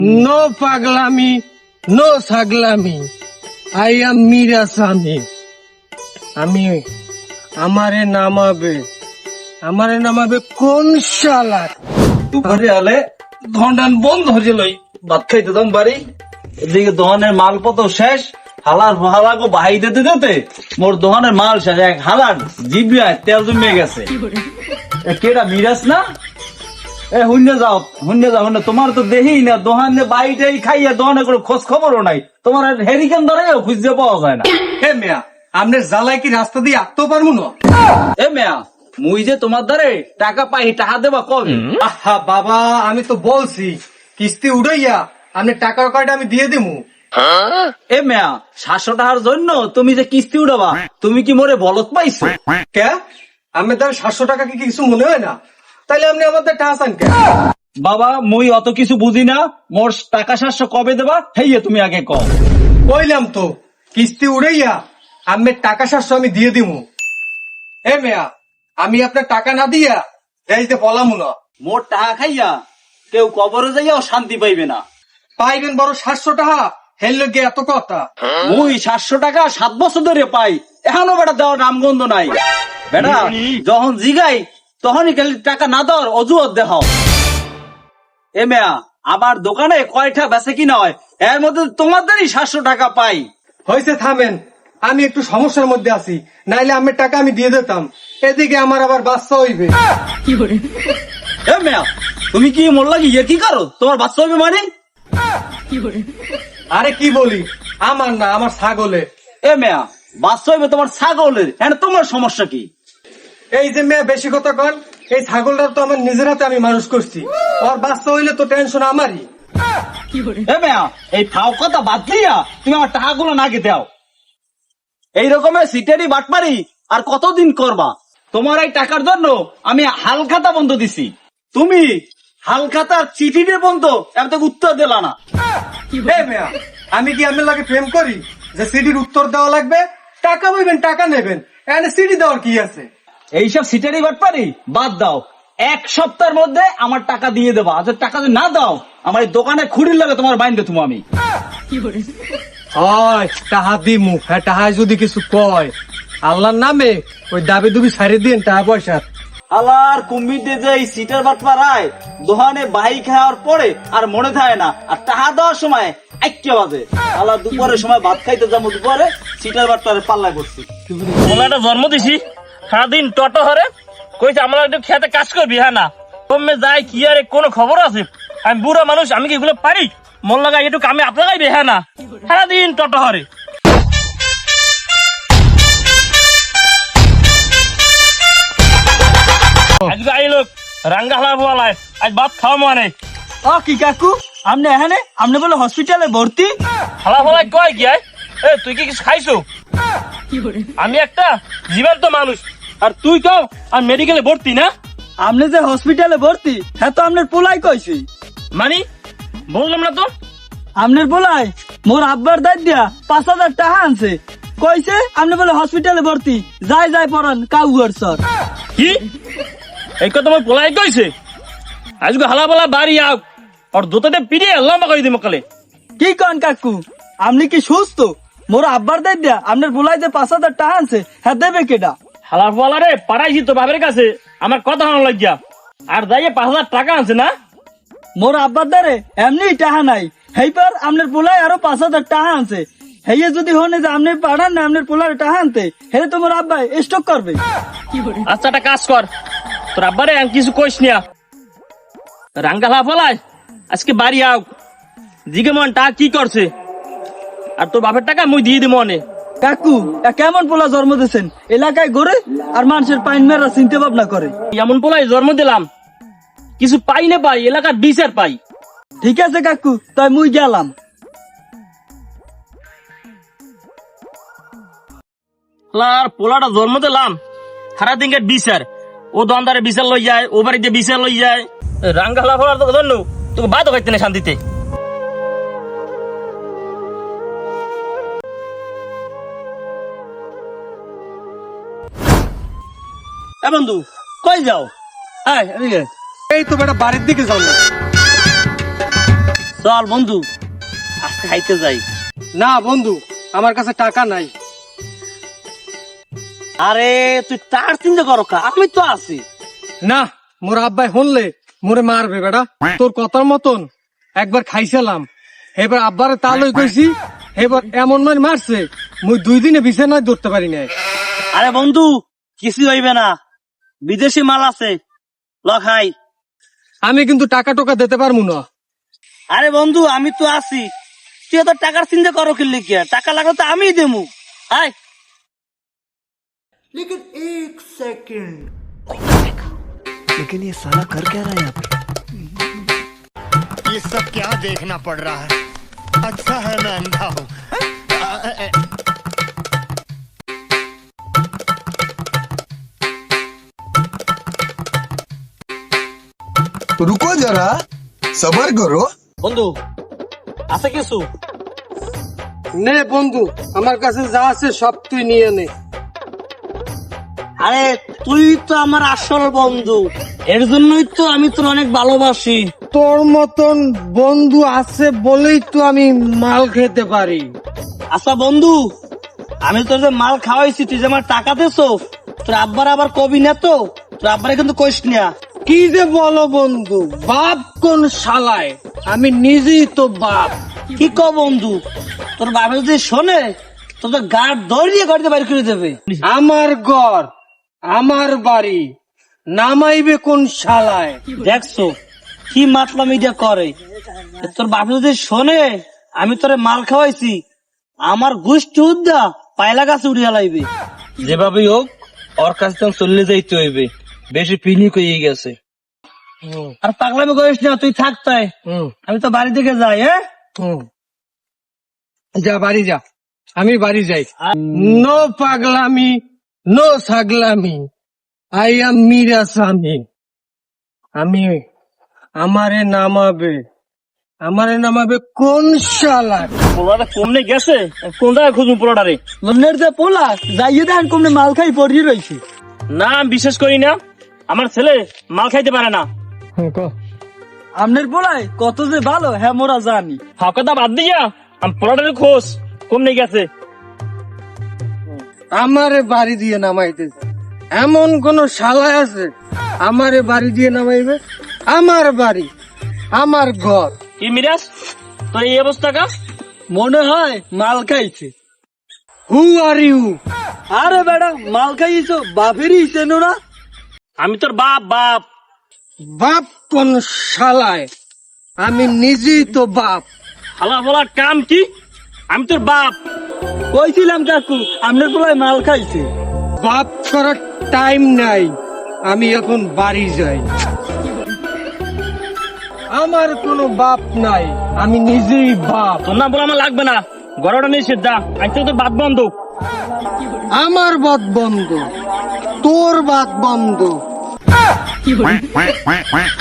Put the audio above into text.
No পাগলামি, no ছাগলামি। I am Meera স্বামী। আমি আমারে নামাবে কোন শালা? ঘরে আলে ধন বন্ধ হয়ে লই ভাত খাইতে দাম বাড়ি এদিকে দোকানের মালপত্র শেষ। হালাগো বাহাই দিতে দিতে মোর দোকানের মাল শেষ। এক হালার জিবিয়ায় তেল জমিয়ে গেছে। কেডা মিরাজ না? হুন্য যাও তোমার তো দেহি না দোকানে বাইটাই খাইয়া দোকানে কোনো খোঁজ খবরও নাই। তোমার হেরিকেন ধরেও খুঁজতে পাওয়া যায় না। হে মেয়া, আপনার জ্বালায় কি রাস্তা দিয়ে আঁকতেও পারবো না? এ মেয়া, মুই যে তোমার দ্বারে টাকা পাই টাকা দেবা কবে? আহা বাবা, আমি তো বলছি কিস্তি উড়াইয়া আপনি টাকার কয়টা আমি দিয়ে দিমু। এ মেয়া, 700 টাকার জন্য তুমি যে কিস্তি উঠাবা, তুমি কি মোরে বলত পাইছো? কে আমি তার 700 টাকা কি কিছু মনে হয় না? তাইলে আপনি আমাদের টাকা চান কে? বাবা মুই অত কিছু বুঝি না। মোর টাকা 700 কবে দেবা হেইয়ে তুমি আগে কও। কইলাম তো কিস্তি উড়াইয়া আমি টাকা 700 আমি দিয়ে দিমু। এ মেয়া, আমি আপনার টাকা না দিয়া যাইতে বলামু না। মোর টাকা খাইয়া কেউ কবরে যাইয়াও শান্তি পাইবে না। পাইবেন বড় 700 টাকা, হেললে গিয়ে এত কথা। মুই 700 টাকা 7 বছর ধরে পাই, এখনো বেটা দেওয়ার নামগন্ধ নাই। বেটা যখন জিগাই তখনই খালি টাকা না দেওয়ার অজুহাত দেখাও। এ মেয়া, আমার দোকানে কয়টা বেচে কিনা হয়, এর মধ্যে তোমাদেরই 700 টাকা পাই। হয়েছে থামেন, আমি একটু সমস্যার মধ্যে আছি, নাইলে আমার টাকা আমি দিয়ে দিতাম। এদিকে আমার আবার বাচ্চা হইবে। এ মেয়া, তুমি কি মোর লাগি ইয়ে কি করো? তোমার বাচ্চা হইবে মানে? আরে কি বলি, আমার না, আমার ছাগলে। এ মেয়া, বাচ্চা হইবে তোমার ছাগলের, হ্যাঁ তোমার সমস্যা কি? এই যে মেয়ে বেশি কথা কন, এই ছাগলটা তো আমার নিজের হাতে আমি মানুষ করছি। ওর বাচ্চা হইলে তো টেনশন আমারই। এ মেয়া, এই ফাও কথা বাদ দিয়া তুমি আমার টাকাগুলো নাকি দাও। এই রকমের সিটারি বাটপারি আর কতদিন করবা? তোমার এই টাকার জন্য আমি হালখাতা বন্ধ দিছি। তুমি হালখাতার চিঠির বন্ধ এত উত্তর দিলা না। হে মেয়া, আমি কি আপনার লাগে প্রেম করি যে সিডির উত্তর দেওয়া লাগবে? টাকা বইবেন, টাকা নেবেন, এখানে সিডি দেওয়ার কি আছে? এইসব সিটারি বাটপারি বাদ দাও। 1 সপ্তাহের মধ্যে আমার টাকা দিয়ে দেবা। আর টাকা যদি না দাও, আমার এই দোকানে খুঁড়ির লাগে তোমার বাইন্দে তুমি আমি। হয় টাহা দিমু, হ্যাঁ টাহায় যদি কিছু কয় আল্লাহর নামে ওই দাবি দুবি ছাড়ি দিন টাকা পয়সা। আলার কুম্বির দিয়ে যে এই সিটার বাটপাড়ায় দোকানে বাই খাওয়ার পরে আর মনে থাকে না, আর টাকা দেওয়ার সময় 1 বাজে। আলার দুপুরের সময় ভাত খাইতে যাবো, দুপুরে সিটার বাটপাড়ে পাল্লা করছি। ওলা একটা জন্ম দিছি, সারাদিন টটো হরে কইছে আমরা একটু খেতে কাজ করবি, হ্যাঁ না কমে যায় কি আরে কোনো খবর আছে? আমি বুড়া মানুষ, আমি কি এগুলো পারি? মন লাগাই একটু কামে আপনার গাইবে, হ্যাঁ না সারাদিন টটো হরে। আজকে আইলো রাঙ্গা হালা বলায়, আজ ভাত খাওয়া মানে। ও কি কাকু, আপনি এখানে? আপনি বলে হসপিটালে ভর্তি? হালা বলায় কয় কি তুই কি কিছু খাইছো? আমি একটা জীবন্ত মানুষ আর তুই কও আর মেডিকেলে ভর্তি না? আপনি যে হসপিটালে ভর্তি, হ্যাঁ তো আপনার পোলাই কইছি। মানে বললাম না তো? আপনার পোলাই মোর আব্বার দায় দিয়া 5,000 টাকা আনছে, কইছে আপনি বলে হসপিটালে ভর্তি। যাই পড়ান কাউয়ার সর। কি এই কথা তোমার পোলাই কইছে? আজকে হালা বলা বাড়ি আও আর দোতাতে পিড়িয়ে লম্বা করে দিই মকালে। কি কন কাকু, আপনি কি সুস্থ? মোর আব্বার দায় দিয়া আপনার পোলাই যে 5,000 টাকা আনছে, হ্যাঁ দেবে কেডা? হালা বলা রে পাড়াইছি তো বাপের কাছে, আমার কথা ভালো লাগিয়া আর যাইয়ে 5,000 টাকা আনছে না। মোর আব্বার দ্বারে এমনি টাকা নাই, হেইপার আপনার পোলাই আরো 5,000 টাকা আনছে। হেয়ে যদি হনে যে আপনি পাঠান না আপনার পোলার টাকা আনতে, হেরে তো মোর আব্বাই স্টক করবে। আচ্ছা একটা কাজ কর, তোর আব্বারে আমি কিছু কইস নিয়া রাঙ্গালা ফলায় আজকে বাড়ি আও, জিগে মন টাকা কি করছে আর তোর বাপের টাকা মুই দিয়ে দিব মনে। কাকু কেমন পোলা জন্ম দিয়েছেন, এলাকায় ঘুরে আর মানুষের পাইন মেরা চিন্তা ভাবনা করে। এমন পোলাই জন্ম দিলাম, কিছু পাই না পাই, এলাকার বিচার পাই। ঠিক আছে কাকু, তাই মুই গেলাম। আর পোলাটা জন্ম দিলাম, সারা দিনকে বিচার, ও দন্দারে বিচার লই যায়, ও বাড়িতে বিচার লই যায়। রাঙ্গালা ফলার তো জন্য তোকে বাদ খাইতে না শান্তিতে। এ বন্ধু কই যাও? এই তো বেটা বাড়ির দিকে যাও না। চল বন্ধু আজকে খাইতে যাই। না বন্ধু, আমার কাছে টাকা নাই। আরে তুই তার চিন্তা করো কা, আমি তো আছি। না, মোর আব্বাই হনলে মোরে মারবে বেটা। তোর কথার মতন একবার খাইছিলাম, এবার আব্বারে তালই কইছি, এবার এমন মারছে মুই 2 দিনে বিছানায় ধরতে পারি নাই। আরে বন্ধু কিছু হইবে না, বিদেশি মাল আছে, ল খাই। আমি কিন্তু টাকা টোকা দিতে পারবো না। আরে বন্ধু আমি তো আছি, তুই তো টাকার চিন্তা করো কি লিখিয়া, টাকা লাগলে তো আমি দেবো। আয় लेकिन एक सेकंड, लेकिन ये साला कर क्या रहा है यहाँ पे? ये सब क्या देखना पड़ रहा है? अच्छा है मैं अंधा हूँ। रुको जरा, सबर करो। বন্ধু আছে কিছু? নে বন্ধু, আমার কাছে যা আছে সব তুই নিয়ে নে। আরে তুই তো আমার আসল বন্ধু, এর জন্যই তো আমি তোর অনেক ভালোবাসি। তোর মতন বন্ধু আছে বলেই তো আমি মাল খেতে পারি। আচ্ছা বন্ধু, আমি তোর যে মাল খাওয়াইছি, তুই যে আমার টাকা দেছো, তোর আব্বার আবার কবি না তো? তোর আব্বারে কিন্তু কইস না। কি যে বলো বন্ধু, বাপ কোন শালায়, আমি নিজেই তো বাপ। কি ক বন্ধু, তোর বাবা যদি শোনে তোর তো গাড় দৌড়িয়ে গাড়িতে বাইর করে দেবে। আমার ঘর, আমার বাড়ি, নামাইবে কোন শালায়। দেখছো কি মাতলা মিডিয়া করে, তোর বাবা যদি শোনে আমি তোরে মাল খাওয়াইছি, আমার গোষ্ঠী উদ্যা পায়লা গাছে উড়িয়া লাইবে। যেভাবেই হোক ওর কাছ থেকে চলে যাইতে হইবে, বেশি পিনিক হয়ে গেছে। আর পাগলামি করিস না, তুই থাক তাই, আমি তো বাড়ি থেকে যাই। হ্যাঁ যা বাড়ি যা, আমি বাড়ি যাই। নো পাগলামি, নো ছাগলামি, আই এম মীরা স্বামী। আমি আমারে নামাবে কোন শালা। পোলাটা কমনে গেছে, কোন জায়গায় খুঁজুন পোলাটারে? লন্ডনের যে পোলা যাইয়ে দেন কমনে মাল খাই পড়িয়ে রয়েছে। না আমি বিশ্বাস করি না, আমার ছেলে মাল খাইতে পারে না। আমনের পোলায় কত যে ভালো হ্যাঁ মোরা জানি। ফাঁকা বাদ দিয়া আমি পোলাটারে খোঁজ কমনে গেছে। আমারে বাড়ি দিয়ে নামাইতেছে এমন কোন শালা আছে আমারে বাড়ি দিয়ে নামাইবে? আমার বাড়ি, আমার ঘর। কি মিরাজ তোর এই অবস্থা কা? মনে হয় মাল খাইছে। হু আর ইউ? আরে বেড়া মাল খাইছো বাপেরই চেনো না? আমি তোর বাপ। বাপ বাপ কোন শালায়, আমি নিজেই তো বাপ। হালা বলার কাম কি? আমি তোর বাপ। কইছিলাম কাকু আমনের পোলায় মাল খাইছে। বাপ করার টাইম নাই, আমি এখন বাড়ি যাই। আমার কোনো বাপ নাই, আমি নিজেই বাপ। তোর না বলে আমার লাগবে না, গড়াটা নিয়ে যা, আজ থেকে তোর বাদ বন্ধ। আমার বাদ বন্ধ, তোর বাদ বন্ধ। quack, quack, quack, quack.